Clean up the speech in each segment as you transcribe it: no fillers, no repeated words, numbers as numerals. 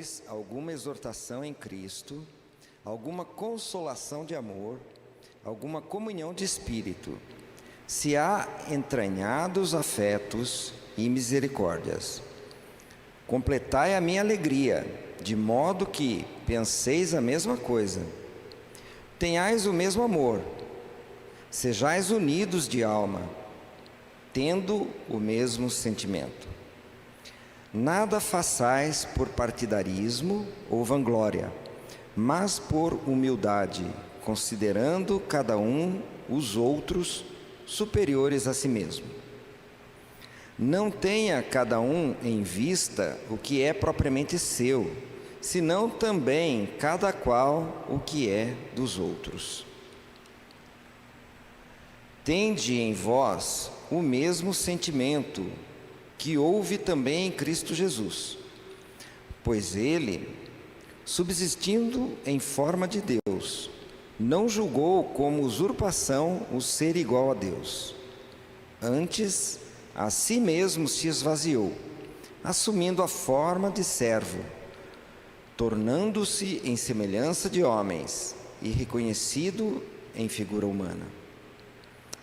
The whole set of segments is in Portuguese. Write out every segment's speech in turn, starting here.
pois, alguma exortação em Cristo, alguma consolação de amor, alguma comunhão de espírito, se há entranhados afetos e misericórdias. Completai a minha alegria, de modo que penseis a mesma coisa, tenhais o mesmo amor, sejais unidos de alma, tendo o mesmo sentimento. Nada façais por partidarismo ou vanglória, mas por humildade, considerando cada um os outros superiores a si mesmo. Não tenha cada um em vista o que é propriamente seu, senão também cada qual o que é dos outros. Tende em vós o mesmo sentimento que houve também em Cristo Jesus, pois ele, subsistindo em forma de Deus, não julgou como usurpação o ser igual a Deus. Antes, a si mesmo se esvaziou, assumindo a forma de servo, tornando-se em semelhança de homens e reconhecido em figura humana.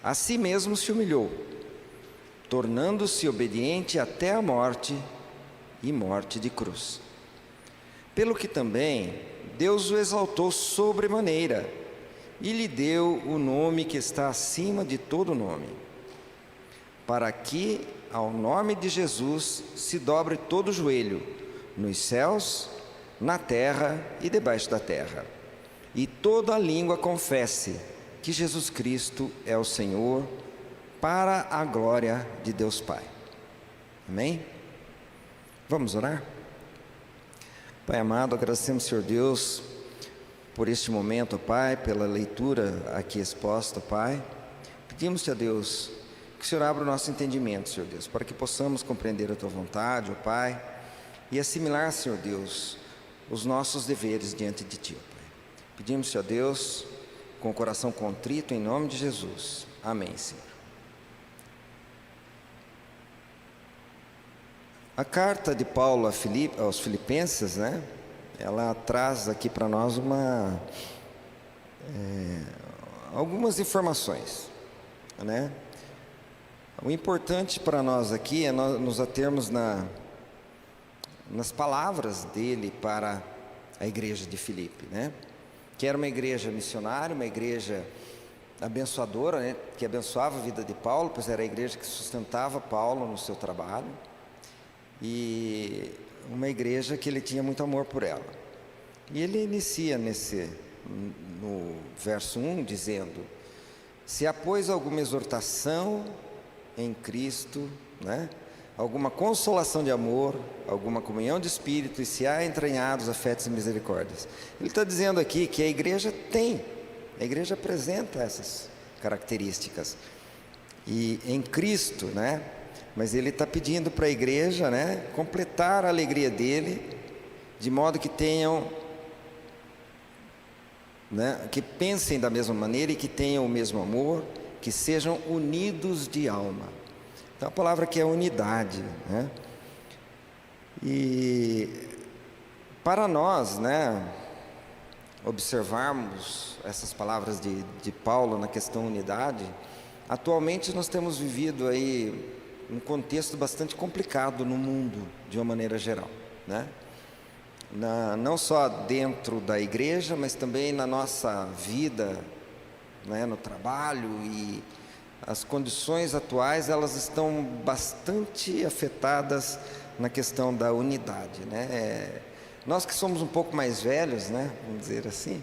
A si mesmo se humilhou, tornando-se obediente até a morte e morte de cruz. Pelo que também Deus o exaltou sobremaneira e lhe deu o nome que está acima de todo nome, para que ao nome de Jesus se dobre todo o joelho, nos céus, na terra e debaixo da terra, e toda a língua confesse que Jesus Cristo é o Senhor, para a glória de Deus Pai. Amém? Vamos orar? Pai amado, agradecemos, Senhor Deus, por este momento, Pai, pela leitura aqui exposta, Pai. Pedimos-te a Deus que o Senhor abra o nosso entendimento, Senhor Deus, para que possamos compreender a Tua vontade, ó Pai, e assimilar, Senhor Deus, os nossos deveres diante de Ti, ó Pai. Pedimos-te a Deus, com o coração contrito, em nome de Jesus. Amém, Senhor. A carta de Paulo aos Filipenses, né? Ela traz aqui para nós algumas informações, né? O importante para nós aqui é nós nos atermos nas palavras dele para a igreja de Filipe, né? Que era uma igreja missionária, uma igreja abençoadora, né? Que abençoava a vida de Paulo, pois era a igreja que sustentava Paulo no seu trabalho, e uma igreja que ele tinha muito amor por ela. E ele inicia no verso 1 dizendo: se há, pois, alguma exortação em Cristo, né? Alguma consolação de amor, alguma comunhão de espírito, e se há entranhados afetos e misericórdias. Ele está dizendo aqui que a igreja apresenta essas características, e em Cristo, né? Mas ele está pedindo para a igreja, né, completar a alegria dele, de modo que tenham, né, que pensem da mesma maneira e que tenham o mesmo amor, que sejam unidos de alma. Então a palavra aqui é unidade, né? E para nós, né, observarmos essas palavras de Paulo na questão unidade, atualmente nós temos vivido aí um contexto bastante complicado no mundo, de uma maneira geral, né? Não só dentro da igreja, mas também na nossa vida, né, no trabalho, e as condições atuais, elas estão bastante afetadas na questão da unidade, né? Nós que somos um pouco mais velhos, né, vamos dizer assim,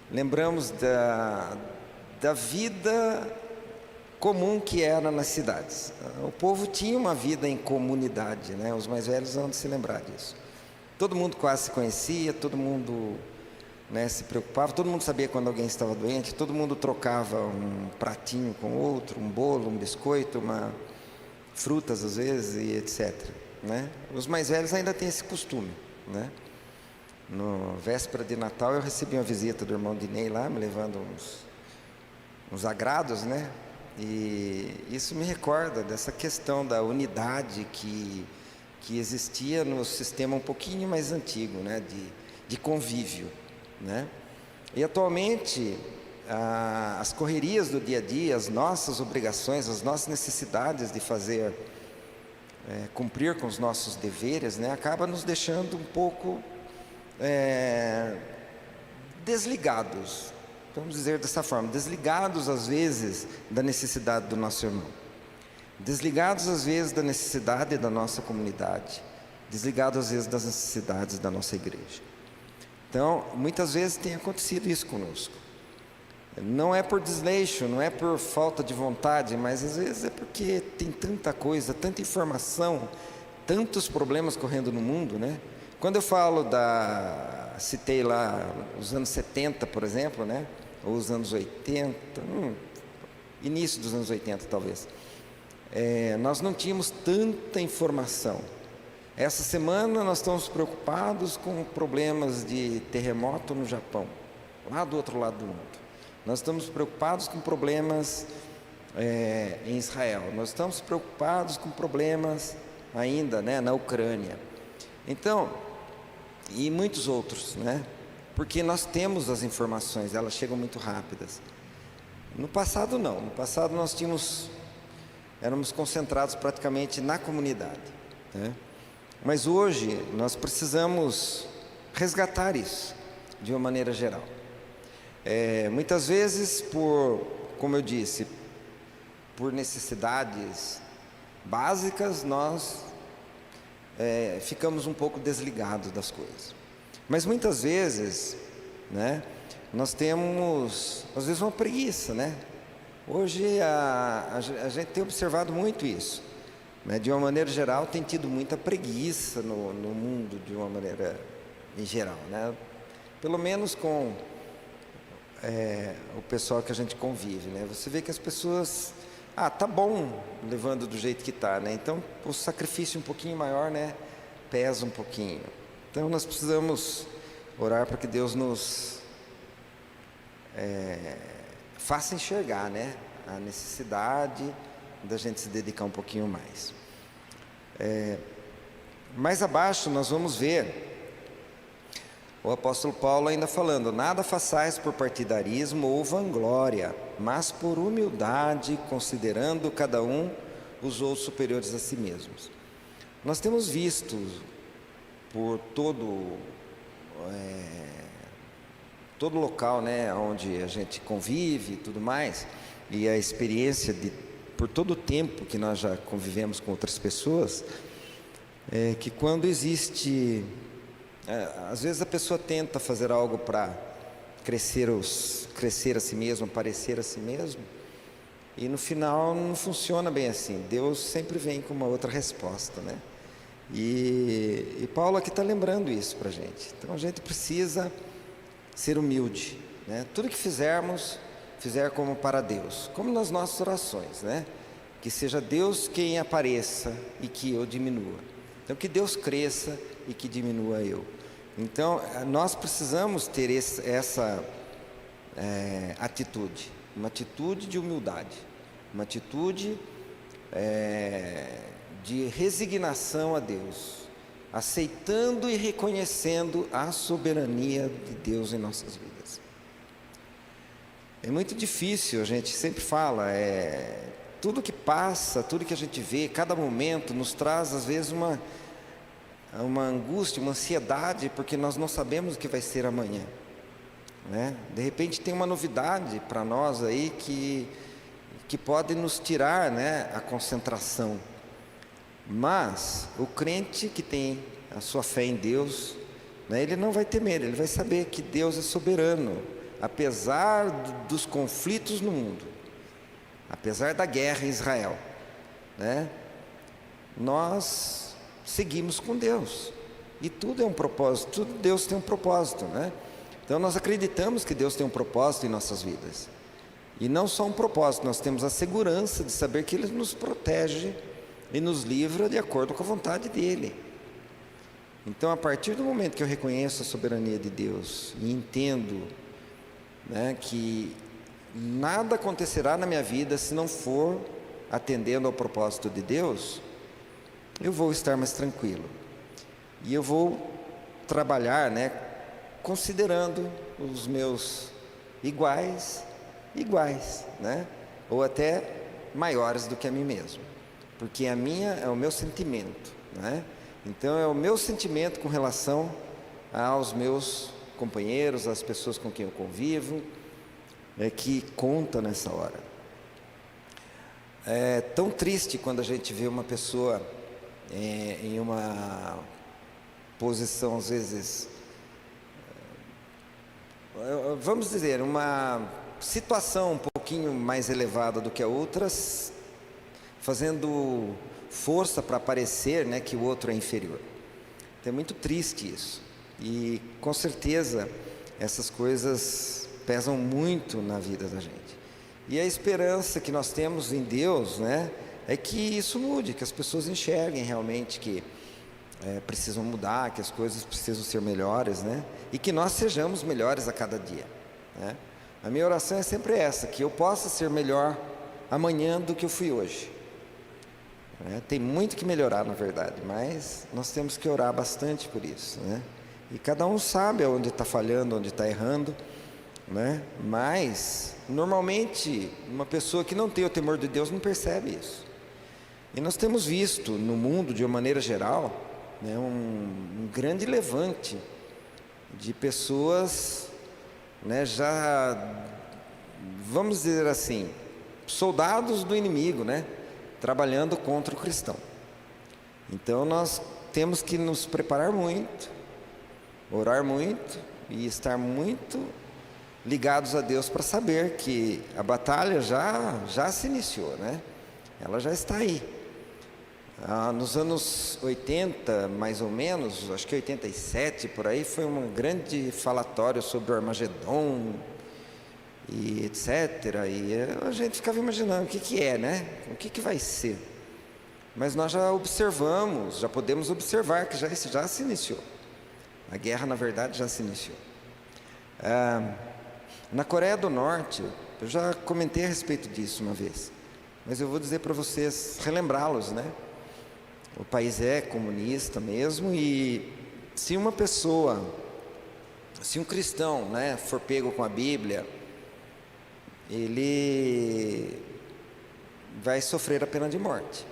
lembramos da vida comum que era nas cidades. O povo tinha uma vida em comunidade, né? Os mais velhos vão se lembrar disso. Todo mundo quase se conhecia, todo mundo, né, se preocupava, todo mundo sabia quando alguém estava doente, todo mundo trocava um pratinho com outro, um bolo, um biscoito, frutas às vezes, e etc, né? Os mais velhos ainda têm esse costume, né? No véspera de Natal eu recebi uma visita do irmão Dinei lá, me levando uns agrados, né? E isso me recorda dessa questão da unidade que que existia no sistema um pouquinho mais antigo, né, de convívio, né? E atualmente as correrias do dia a dia, as nossas obrigações, as nossas necessidades de fazer, cumprir com os nossos deveres, né, acaba nos deixando um pouco desligados, vamos dizer dessa forma, desligados às vezes da necessidade do nosso irmão, desligados às vezes da necessidade da nossa comunidade, desligados às vezes das necessidades da nossa igreja. Então, muitas vezes tem acontecido isso conosco. Não é por desleixo, não é por falta de vontade, mas às vezes é porque tem tanta coisa, tanta informação, tantos problemas correndo no mundo, né? Quando eu falo citei lá os anos 70, por exemplo, né? Ou os anos 80, início dos anos 80 talvez, nós não tínhamos tanta informação. Essa semana nós estamos preocupados com problemas de terremoto no Japão, lá do outro lado do mundo. Nós estamos preocupados com problemas em Israel. Nós estamos preocupados com problemas ainda, né, na Ucrânia. Então, e muitos outros, né? Porque nós temos as informações, elas chegam muito rápidas. No passado não. No passado nós éramos concentrados praticamente na comunidade, né? Mas hoje nós precisamos resgatar isso de uma maneira geral. Muitas vezes, como eu disse, por necessidades básicas, nós ficamos um pouco desligados das coisas. Mas muitas vezes, né, nós temos, às vezes, uma preguiça, né? Hoje a gente tem observado muito isso, né? De uma maneira geral, tem tido muita preguiça no mundo, de uma maneira em geral, né? Pelo menos com o pessoal que a gente convive, né? Você vê que as pessoas, tá bom levando do jeito que está, né? Então o sacrifício um pouquinho maior, né, pesa um pouquinho. Então nós precisamos orar para que Deus nos faça enxergar, né, a necessidade da gente se dedicar um pouquinho mais. Mais abaixo nós vamos ver o apóstolo Paulo ainda falando: nada façais por partidarismo ou vanglória, mas por humildade, considerando cada um os outros superiores a si mesmos. Nós temos visto por todo local, né, onde a gente convive e tudo mais, e a experiência por todo o tempo que nós já convivemos com outras pessoas, que quando existe... às vezes a pessoa tenta fazer algo para crescer a si mesmo, parecer a si mesmo, e no final não funciona bem assim. Deus sempre vem com uma outra resposta, né? E Paulo aqui está lembrando isso para a gente. Então a gente precisa ser humilde, né? Tudo que fizer como para Deus, como nas nossas orações, né? Que seja Deus quem apareça e que eu diminua. Então que Deus cresça e que diminua eu. Então nós precisamos ter essa atitude, uma atitude de humildade, uma atitude de resignação a Deus, aceitando e reconhecendo a soberania de Deus em nossas vidas. É muito difícil, a gente sempre fala, tudo que passa, tudo que a gente vê, cada momento nos traz às vezes uma angústia, uma ansiedade, porque nós não sabemos o que vai ser amanhã, né? De repente tem uma novidade para nós aí que pode nos tirar, né, a concentração. Mas o crente que tem a sua fé em Deus, né, ele não vai temer, ele vai saber que Deus é soberano, apesar dos conflitos no mundo, apesar da guerra em Israel, né? Nós seguimos com Deus, e tudo é um propósito, tudo Deus tem um propósito, né? Então nós acreditamos que Deus tem um propósito em nossas vidas, e não só um propósito, nós temos a segurança de saber que Ele nos protege e nos livra de acordo com a vontade dEle. Então, a partir do momento que eu reconheço a soberania de Deus e entendo, né, que nada acontecerá na minha vida se não for atendendo ao propósito de Deus, eu vou estar mais tranquilo. E eu vou trabalhar, né, considerando os meus iguais, né, ou até maiores do que a mim mesmo, porque a minha é o meu sentimento, né? Então é o meu sentimento com relação aos meus companheiros, às pessoas com quem eu convivo, que conta nessa hora. É tão triste quando a gente vê uma pessoa em uma posição, às vezes, vamos dizer, uma situação um pouquinho mais elevada do que a outras, fazendo força para parecer, né, que o outro é inferior. Então é muito triste isso. E com certeza essas coisas pesam muito na vida da gente. E a esperança que nós temos em Deus, né, é que isso mude, que as pessoas enxerguem realmente que precisam mudar, que as coisas precisam ser melhores, né, e que nós sejamos melhores a cada dia, né. A minha oração é sempre essa, que eu possa ser melhor amanhã do que eu fui hoje. Tem muito que melhorar, na verdade, mas nós temos que orar bastante por isso, né? E cada um sabe onde está falhando, onde está errando, né? Mas, normalmente, uma pessoa que não tem o temor de Deus não percebe isso. E nós temos visto no mundo, de uma maneira geral, né, um grande levante de pessoas, né, já, vamos dizer assim, soldados do inimigo, né, trabalhando contra o cristão. Então nós temos que nos preparar muito, orar muito e estar muito ligados a Deus para saber que a batalha já se iniciou, né? Ela já está aí. Nos anos 80, mais ou menos, acho que 87, por aí, foi um grande falatório sobre o Armagedon e etc. E a gente ficava imaginando o que é, né? O que vai ser? Mas nós já observamos, já podemos observar que já se iniciou. A guerra, na verdade, já se iniciou. Na Coreia do Norte, eu já comentei a respeito disso uma vez, mas eu vou dizer para vocês, relembrá-los, né? O país é comunista mesmo, e se uma pessoa, se um cristão, né, for pego com a Bíblia, ele vai sofrer a pena de morte.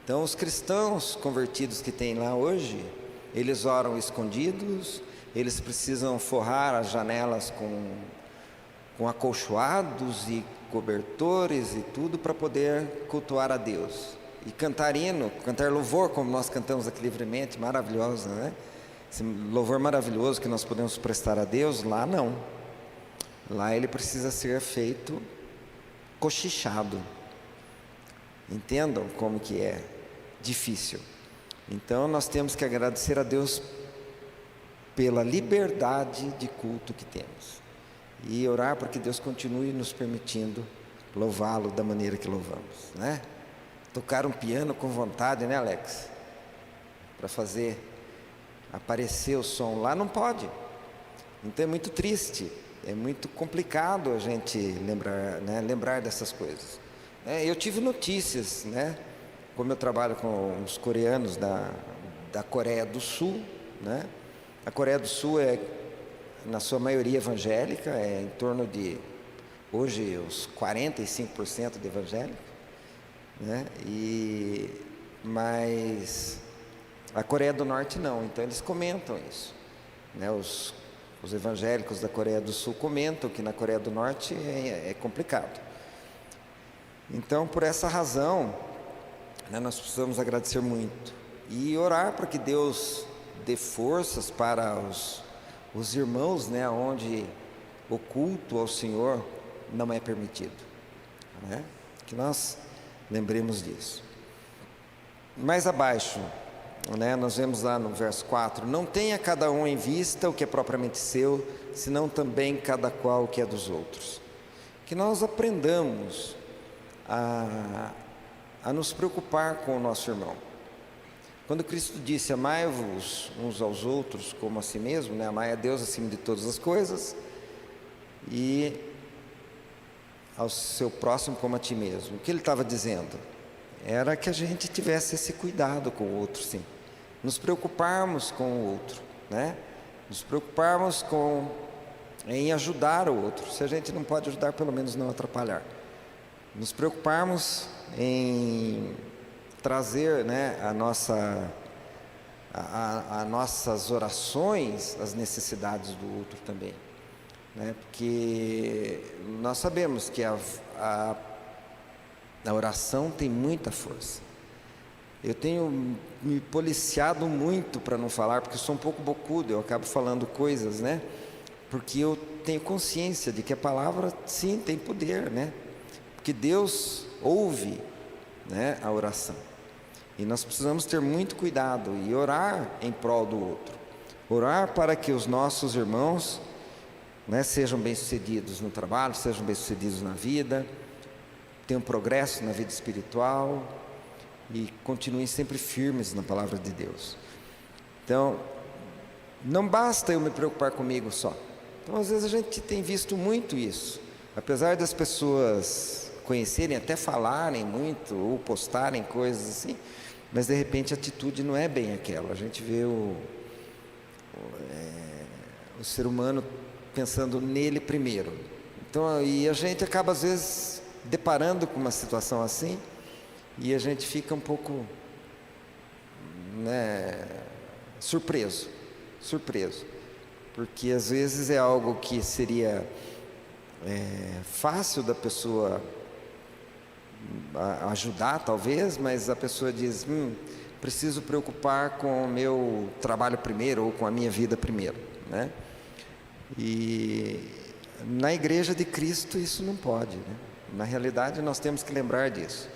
Então, os cristãos convertidos que tem lá hoje, eles oram escondidos, eles precisam forrar as janelas com acolchoados e cobertores e tudo para poder cultuar a Deus. E cantar hino, cantar louvor, como nós cantamos aqui livremente, maravilhoso, né? Esse louvor maravilhoso que nós podemos prestar a Deus, lá não. Lá ele precisa ser feito cochichado. Entendam como que é difícil. Então nós temos que agradecer a Deus pela liberdade de culto que temos. E orar para que Deus continue nos permitindo louvá-lo da maneira que louvamos, né? Tocar um piano com vontade, né, Alex? Para fazer aparecer o som lá não pode. Então é muito triste, é muito complicado a gente lembrar, né, lembrar dessas coisas. Eu tive notícias, né? Como eu trabalho com os coreanos da Coreia do Sul, né? A Coreia do Sul é, na sua maioria, evangélica, é em torno de, hoje, os 45% de evangélicos, né? Mas a Coreia do Norte não, então eles comentam isso, né? Os evangélicos da Coreia do Sul comentam que na Coreia do Norte é complicado. Então, por essa razão, né, nós precisamos agradecer muito e orar para que Deus dê forças para os irmãos, né, onde o culto ao Senhor não é permitido, né? Que nós lembremos disso. Mais abaixo, né, nós vemos lá no verso 4: não tenha cada um em vista o que é propriamente seu, senão também cada qual o que é dos outros. Que nós aprendamos a nos preocupar com o nosso irmão. Quando Cristo disse: amai-vos uns aos outros como a si mesmo, né? Amai a Deus acima de todas as coisas e ao seu próximo como a ti mesmo. O que ele estava dizendo? era que a gente tivesse esse cuidado com o outro, sim. Nos preocuparmos com o outro, né? Nos preocuparmos em ajudar o outro. Se a gente não pode ajudar, pelo menos não atrapalhar. Nos preocuparmos em trazer, né, a nossas orações, as necessidades do outro também, né? Porque nós sabemos que a oração tem muita força. Eu tenho me policiado muito para não falar, porque eu sou um pouco bocudo, eu acabo falando coisas, né? Porque eu tenho consciência de que a palavra, sim, tem poder, né? Porque Deus ouve, né, a oração. E nós precisamos ter muito cuidado e orar em prol do outro. Orar para que os nossos irmãos, né, sejam bem-sucedidos no trabalho, sejam bem-sucedidos na vida, tenham progresso na vida espiritual e continuem sempre firmes na palavra de Deus. Então, não basta eu me preocupar comigo só. Então, às vezes a gente tem visto muito isso. Apesar das pessoas conhecerem, até falarem muito ou postarem coisas assim, mas de repente a atitude não é bem aquela. A gente vê o ser humano pensando nele primeiro. Então, e a gente acaba às vezes deparando com uma situação assim e a gente fica um pouco, né, surpreso, porque às vezes é algo que seria fácil da pessoa ajudar, talvez, mas a pessoa diz, preciso preocupar com o meu trabalho primeiro ou com a minha vida primeiro, né? E na igreja de Cristo isso não pode, né? Na realidade nós temos que lembrar disso.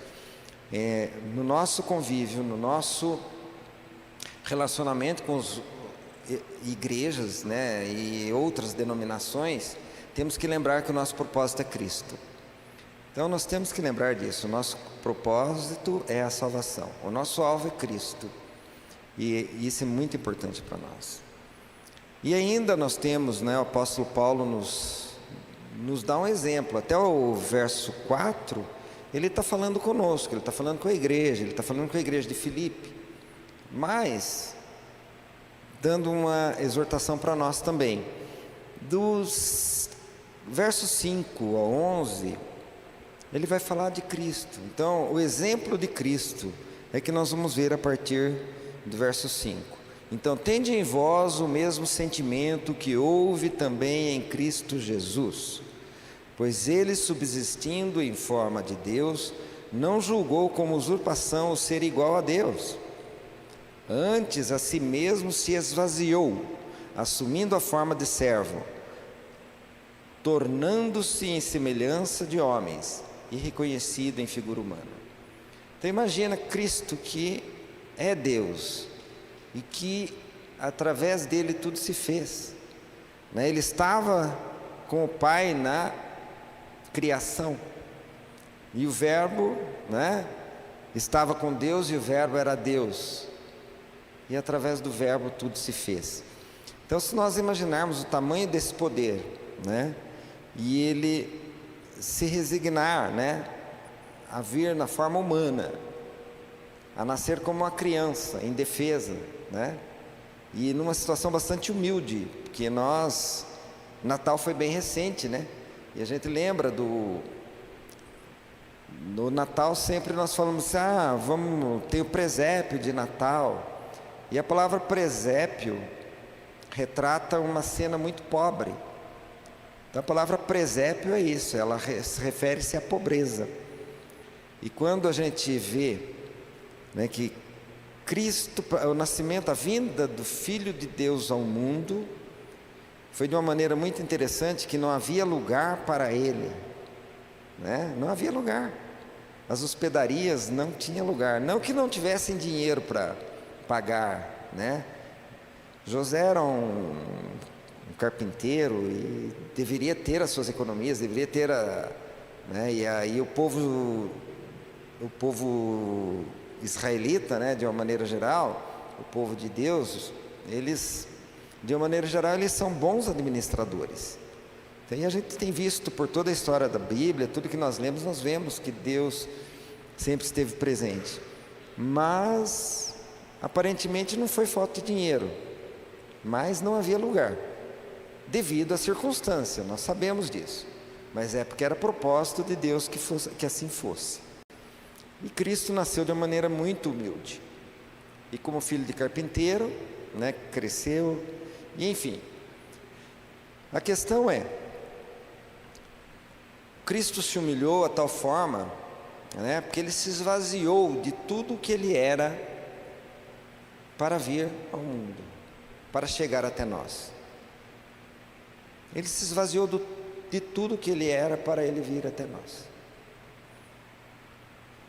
No nosso convívio, no nosso relacionamento com as igrejas, né, e outras denominações, temos que lembrar que o nosso propósito é Cristo. Então nós temos que lembrar disso. O nosso propósito é a salvação. O nosso alvo é Cristo. E isso é muito importante para nós. E ainda nós temos, né, o apóstolo Paulo nos dá um exemplo. Até o verso 4, ele está falando conosco, ele está falando com a igreja, ele está falando com a igreja de Filipe. Mas, dando uma exortação para nós também. Dos versos 5 ao 11... ele vai falar de Cristo. Então, o exemplo de Cristo é que nós vamos ver a partir do verso 5. Então, tende em vós o mesmo sentimento que houve também em Cristo Jesus, pois ele, subsistindo em forma de Deus, não julgou como usurpação o ser igual a Deus. Antes, a si mesmo se esvaziou, assumindo a forma de servo, tornando-se em semelhança de homens, e reconhecido em figura humana. Então imagina Cristo, que é Deus e que através dele tudo se fez, né? Ele estava com o Pai na criação e o Verbo, né, estava com Deus e o Verbo era Deus, e através do Verbo tudo se fez. Então, se nós imaginarmos o tamanho desse poder, né, e ele se resignar, né, a vir na forma humana, a nascer como uma criança, indefesa, né, e numa situação bastante humilde, porque Natal foi bem recente, né, e a gente lembra no Natal sempre nós falamos assim, vamos ter o presépio de Natal, e a palavra presépio retrata uma cena muito pobre. Então a palavra presépio é isso, ela refere-se à pobreza. E quando a gente vê, né, que Cristo, o nascimento, a vinda do Filho de Deus ao mundo, foi de uma maneira muito interessante, que não havia lugar para ele, né? Não havia lugar. As hospedarias não tinham lugar, não que não tivessem dinheiro para pagar, né? José era um carpinteiro e deveria ter as suas economias, deveria ter né? E aí o povo israelita, né, de uma maneira geral, o povo de Deus, eles, de uma maneira geral, eles são bons administradores. Então, e a gente tem visto por toda a história da Bíblia, tudo que nós lemos, nós vemos que Deus sempre esteve presente. Mas, aparentemente não foi falta de dinheiro, mas não havia lugar, devido à circunstância, nós sabemos disso. Mas é porque era propósito de Deus que assim fosse. E Cristo nasceu de uma maneira muito humilde. E como filho de carpinteiro, né, cresceu, e enfim. A questão é, Cristo se humilhou a tal forma, né, porque Ele se esvaziou de tudo o que Ele era para vir ao mundo, para chegar até nós. Ele se esvaziou de tudo que Ele era para Ele vir até nós.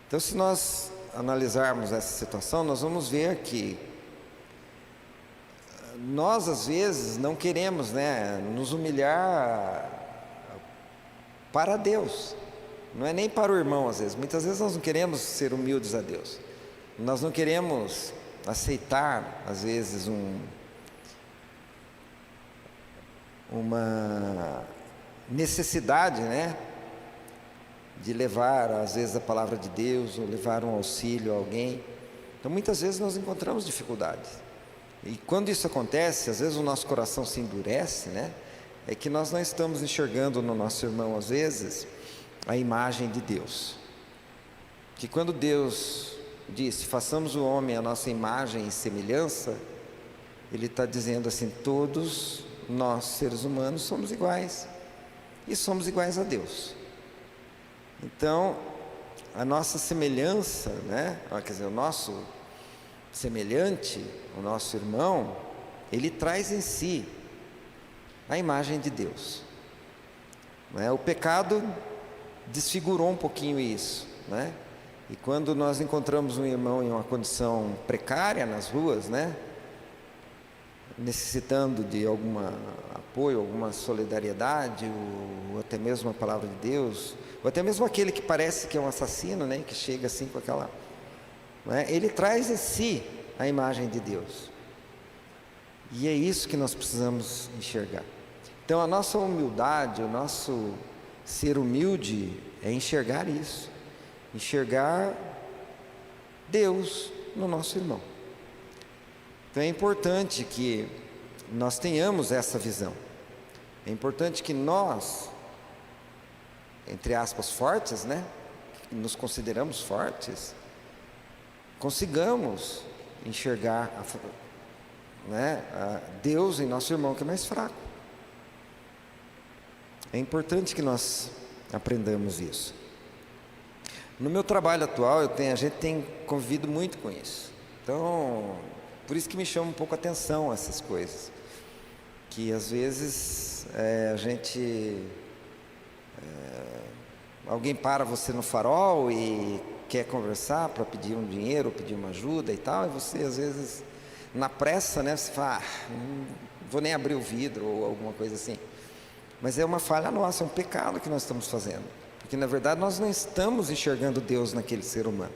Então, se nós analisarmos essa situação, nós vamos ver que nós, às vezes, não queremos, né, nos humilhar para Deus. Não é nem para o irmão, às vezes. Muitas vezes nós não queremos ser humildes a Deus. Nós não queremos aceitar, às vezes, uma necessidade, né, de levar, às vezes, a palavra de Deus, ou levar um auxílio a alguém. Então, muitas vezes nós encontramos dificuldades. E quando isso acontece, às vezes o nosso coração se endurece, né? É que nós não estamos enxergando no nosso irmão, às vezes, a imagem de Deus. Que quando Deus disse, façamos o homem a nossa imagem e semelhança, Ele está dizendo assim, todos nós, seres humanos, somos iguais. E somos iguais a Deus. Então, a nossa semelhança, né? Quer dizer, o nosso semelhante, o nosso irmão, ele traz em si a imagem de Deus, né? O pecado desfigurou um pouquinho isso, né? E quando nós encontramos um irmão em uma condição precária nas ruas, né, necessitando de algum apoio, alguma solidariedade, ou até mesmo a palavra de Deus, ou até mesmo aquele que parece que é um assassino, né, que chega assim com aquela, né, ele traz em si a imagem de Deus. E é isso que nós precisamos enxergar. Então a nossa humildade, o nosso ser humilde é enxergar isso, enxergar Deus no nosso irmão. Então é importante que nós tenhamos essa visão. É importante que nós, entre aspas, fortes, né, que nos consideramos fortes, consigamos enxergar a Deus em nosso irmão que é mais fraco. É importante que nós aprendamos isso. No meu trabalho atual, a gente tem convivido muito com isso. Então, por isso que me chama um pouco a atenção essas coisas. Que às vezes alguém para você no farol e quer conversar para pedir um dinheiro, pedir uma ajuda e tal, e você às vezes, na pressa, né, você fala, não vou nem abrir o vidro ou alguma coisa assim. Mas é uma falha nossa, é um pecado que nós estamos fazendo. Porque na verdade nós não estamos enxergando Deus naquele ser humano.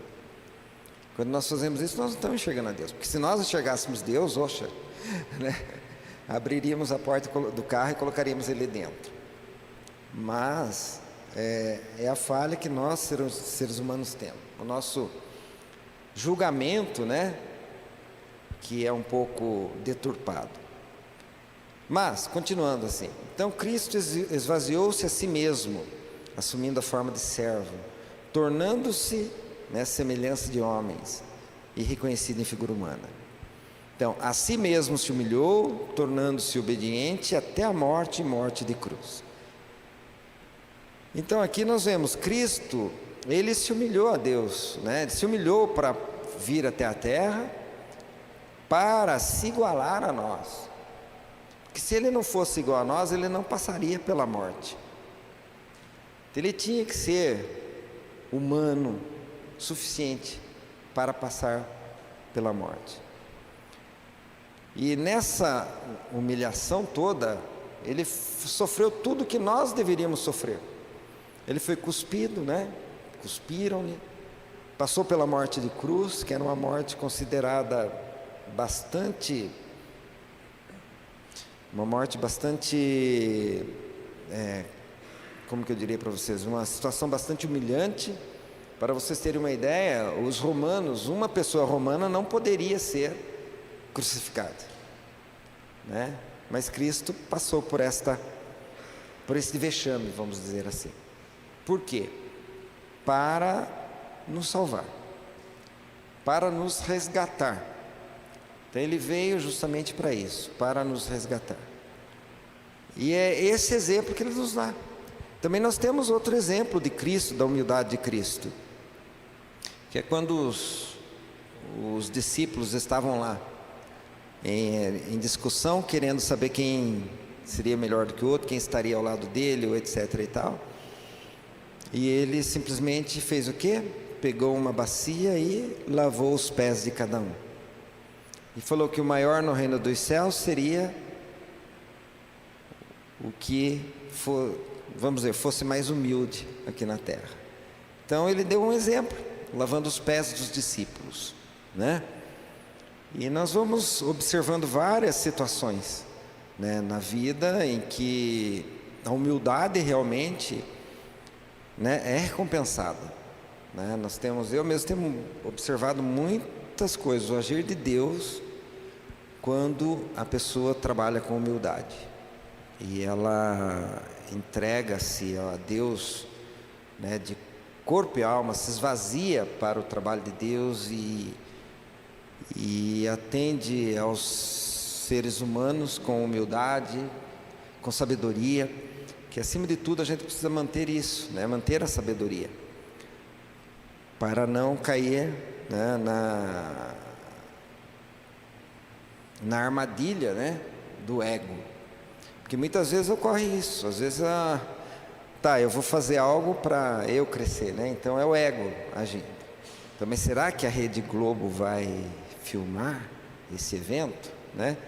Quando nós fazemos isso, nós não estamos enxergando a Deus. Porque se nós enxergássemos Deus, oxa, né, abriríamos a porta do carro e colocaríamos ele dentro. Mas é a falha que nós, seres humanos, temos. O nosso julgamento, né, que é um pouco deturpado. Mas, continuando assim, então Cristo esvaziou-se a si mesmo, assumindo a forma de servo, tornando-se, né, semelhança de homens e reconhecido em figura humana. Então, a si mesmo se humilhou, tornando-se obediente até a morte e morte de cruz. Então aqui nós vemos Cristo, Ele se humilhou a Deus, né? Ele se humilhou para vir até a terra, para se igualar a nós. Porque se Ele não fosse igual a nós, Ele não passaria pela morte. Ele tinha que ser humano suficiente para passar pela morte. E nessa humilhação toda, Ele sofreu tudo que nós deveríamos sofrer. Ele foi cuspido, né? Cuspiram-lhe, passou pela morte de cruz, que era uma morte considerada uma morte bastante, como que eu diria para vocês, uma situação bastante humilhante, Para vocês terem uma ideia, os romanos, uma pessoa romana não poderia ser crucificada, né? Mas Cristo passou por esse vexame, vamos dizer assim. Por quê? Para nos salvar, para nos resgatar. Então ele veio justamente para isso, para nos resgatar. E é esse exemplo que ele nos dá. Também nós temos outro exemplo de Cristo, da humildade de Cristo, que é quando os discípulos estavam lá em discussão, querendo saber quem seria melhor do que o outro, quem estaria ao lado dele, ou etc e tal. E ele simplesmente fez o quê? Pegou uma bacia e lavou os pés de cada um. E falou que o maior no reino dos céus seria o que vamos dizer, fosse mais humilde aqui na terra. Então ele deu um exemplo, lavando os pés dos discípulos, né? E nós vamos observando várias situações, né, na vida em que a humildade realmente, né, é recompensada, né? Eu mesmo tenho observado muitas coisas, o agir de Deus, quando a pessoa trabalha com humildade e ela entrega-se a Deus, né, de corpo e alma, se esvazia para o trabalho de Deus e atende aos seres humanos com humildade, com sabedoria, que acima de tudo a gente precisa manter isso, né, manter a sabedoria, para não cair, né, na armadilha, né, do ego. Porque muitas vezes ocorre isso, às vezes, eu vou fazer algo para eu crescer, né? Então é o ego agindo. Também será que a Rede Globo vai filmar esse evento, né?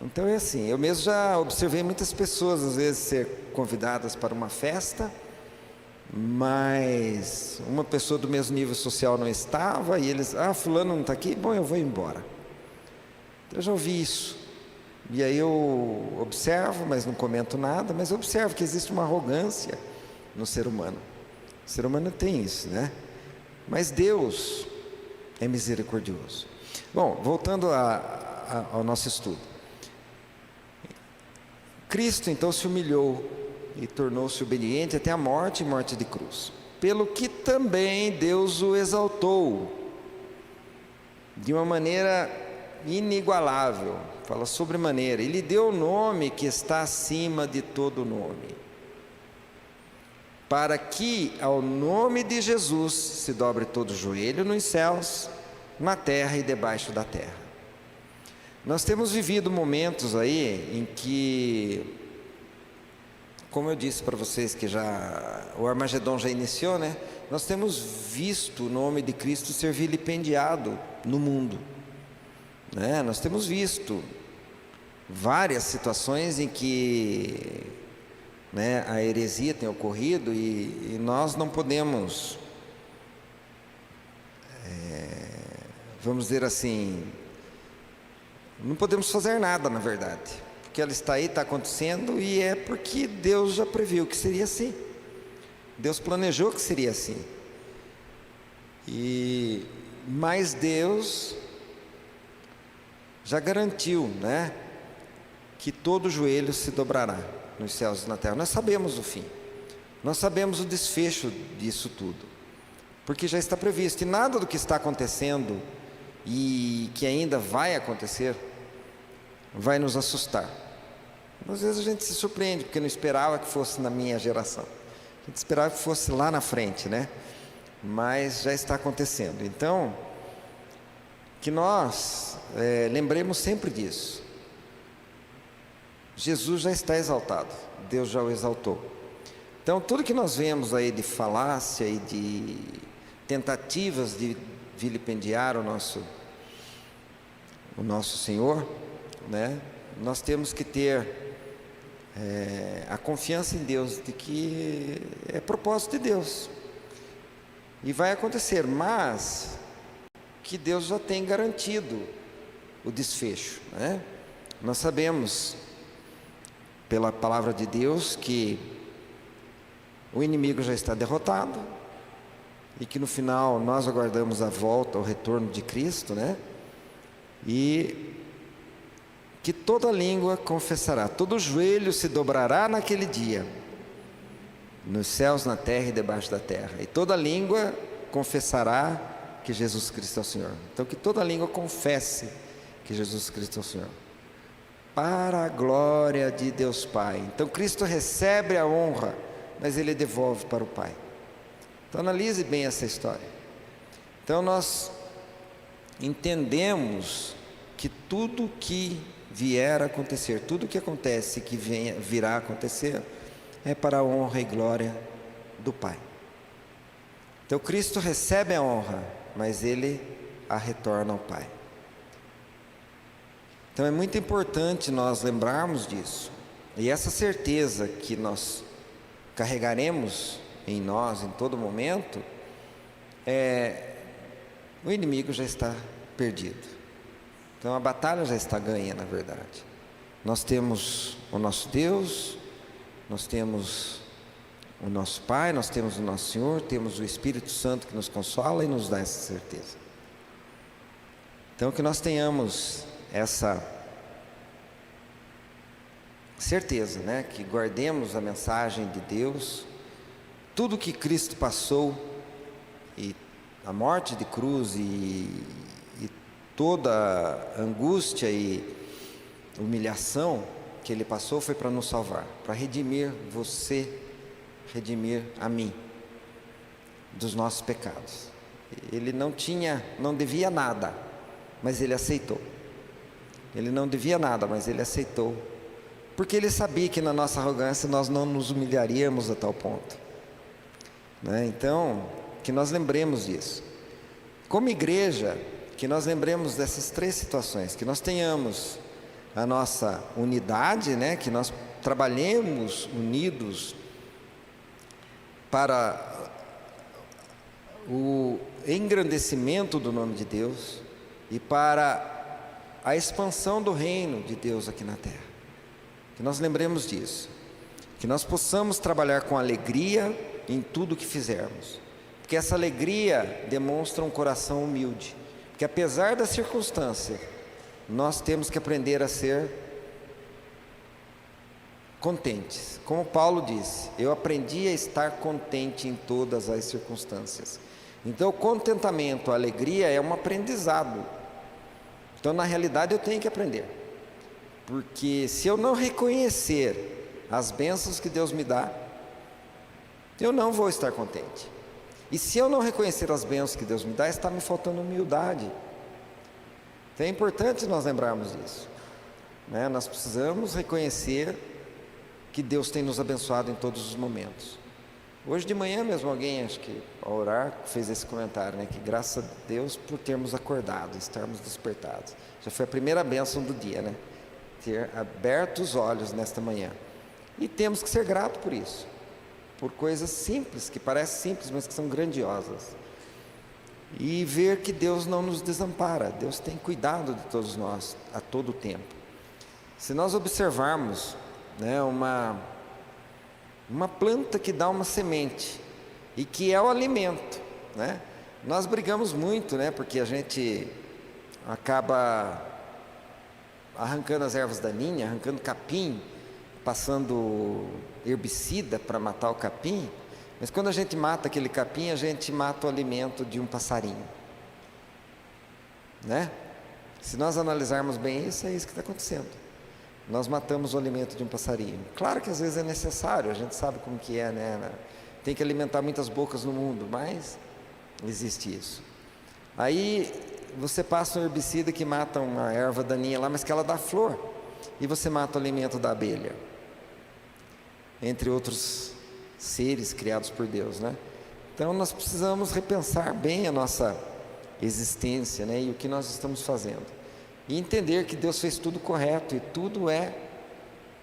Então é assim, eu mesmo já observei muitas pessoas às vezes ser convidadas para uma festa, mas uma pessoa do mesmo nível social não estava, e eles, fulano não está aqui, bom, eu vou embora. Eu já ouvi isso. E aí eu observo, mas não comento nada, mas eu observo que existe uma arrogância no ser humano. O ser humano tem isso, né? Mas Deus é misericordioso. Bom, voltando ao nosso estudo. Cristo então se humilhou e tornou-se obediente até a morte e morte de cruz. Pelo que também Deus o exaltou de uma maneira inigualável, fala sobremaneira, ele deu o nome que está acima de todo nome, para que ao nome de Jesus se dobre todo joelho nos céus, na terra e debaixo da terra. Nós temos vivido momentos aí em que, como eu disse para vocês que o Armagedon já iniciou, né? Nós temos visto o nome de Cristo ser vilipendiado no mundo, né? Nós temos visto várias situações em que, né, a heresia tem ocorrido e nós não podemos, vamos dizer assim, não podemos fazer nada, na verdade, porque ela está aí, está acontecendo, e é porque Deus já previu que seria assim. Deus planejou que seria assim. Mas Deus já garantiu, né, que todo joelho se dobrará nos céus e na terra. Nós sabemos o fim, nós sabemos o desfecho disso tudo, porque já está previsto, e nada do que está acontecendo e que ainda vai acontecer vai nos assustar. Às vezes a gente se surpreende, porque não esperava que fosse na minha geração, a gente esperava que fosse lá na frente, né? Mas já está acontecendo. Então, que nós lembremos sempre disso. Jesus já está exaltado, Deus já o exaltou. Então, tudo que nós vemos aí de falácia e de tentativas de vilipendiar o nosso Senhor, né? Nós temos que ter a confiança em Deus de que é propósito de Deus e vai acontecer, mas que Deus já tem garantido o desfecho, né? Nós sabemos pela palavra de Deus que o inimigo já está derrotado e que no final nós aguardamos a volta, o retorno de Cristo, né? E que toda língua confessará, todo joelho se dobrará naquele dia, nos céus, na terra e debaixo da terra, e toda língua confessará que Jesus Cristo é o Senhor. Então que toda língua confesse que Jesus Cristo é o Senhor, para a glória de Deus Pai. Então Cristo recebe a honra, mas Ele devolve para o Pai. Então analise bem essa história. Então nós entendemos que tudo que vier a acontecer, tudo que acontece, que virá a acontecer, é para a honra e glória do Pai. Então Cristo recebe a honra, mas Ele a retorna ao Pai. Então é muito importante nós lembrarmos disso. E essa certeza que nós carregaremos em nós em todo momento, o inimigo já está perdido. Então a batalha já está ganha, na verdade. Nós temos o nosso Deus, nós temos o nosso Pai, nós temos o nosso Senhor, temos o Espírito Santo que nos consola e nos dá essa certeza. Então que nós tenhamos essa certeza, né? Que guardemos a mensagem de Deus, tudo que Cristo passou, e a morte de cruz e toda a angústia e humilhação que Ele passou foi para nos salvar, para redimir você, redimir a mim dos nossos pecados. Ele não devia nada, mas Ele aceitou. Ele não devia nada, mas Ele aceitou, porque Ele sabia que na nossa arrogância nós não nos humilharíamos a tal ponto, né? Então, que nós lembremos disso. Como igreja, que nós lembremos dessas três situações, que nós tenhamos a nossa unidade, né? Que nós trabalhemos unidos para o engrandecimento do nome de Deus e para a expansão do reino de Deus aqui na terra. Que nós lembremos disso, que nós possamos trabalhar com alegria em tudo que fizermos, porque essa alegria demonstra um coração humilde, porque apesar da circunstância, nós temos que aprender a ser contentes. Como Paulo disse, eu aprendi a estar contente em todas as circunstâncias. Então o contentamento, a alegria é um aprendizado. Então na realidade eu tenho que aprender, porque se eu não reconhecer as bênçãos que Deus me dá, eu não vou estar contente. E se eu não reconhecer as bênçãos que Deus me dá, está me faltando humildade. Então é importante nós lembrarmos disso, né? Nós precisamos reconhecer que Deus tem nos abençoado em todos os momentos. Hoje de manhã mesmo alguém, acho que ao orar, fez esse comentário, né? Que graças a Deus por termos acordado, estarmos despertados. Já foi a primeira bênção do dia, né? Ter aberto os olhos nesta manhã. E temos que ser gratos por isso, por coisas simples, que parecem simples, mas que são grandiosas. E ver que Deus não nos desampara, Deus tem cuidado de todos nós a todo tempo. Se nós observarmos, né, uma planta que dá uma semente e que é o alimento, né? Nós brigamos muito, né, porque a gente acaba arrancando as ervas daninhas, arrancando capim, passando herbicida para matar o capim, mas quando a gente mata aquele capim, a gente mata o alimento de um passarinho, né? Se nós analisarmos bem isso, é isso que está acontecendo. Nós matamos o alimento de um passarinho. Claro que às vezes é necessário, a gente sabe como que é, né? Tem que alimentar muitas bocas no mundo, mas existe isso. Aí você passa um herbicida que mata uma erva daninha lá, mas que ela dá flor, e você mata o alimento da abelha, entre outros seres criados por Deus, né? Então nós precisamos repensar bem a nossa existência, né? E o que nós estamos fazendo, e entender que Deus fez tudo correto, e tudo é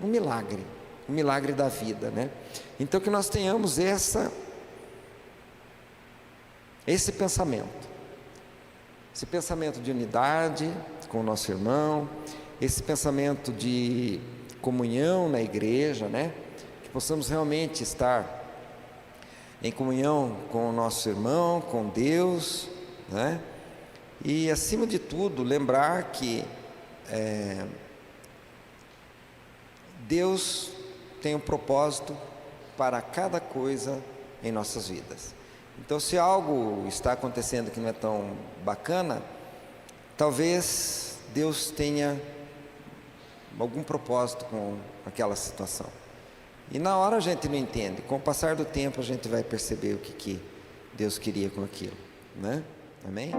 um milagre da vida, né? Então que nós tenhamos esse pensamento de unidade com o nosso irmão, esse pensamento de comunhão na igreja, né? Que possamos realmente estar em comunhão com o nosso irmão, com Deus, né? E acima de tudo, lembrar que Deus tem um propósito para cada coisa em nossas vidas. Então, se algo está acontecendo que não é tão bacana, talvez Deus tenha algum propósito com aquela situação. E na hora a gente não entende. Com o passar do tempo a gente vai perceber o que Deus queria com aquilo, né? Amém?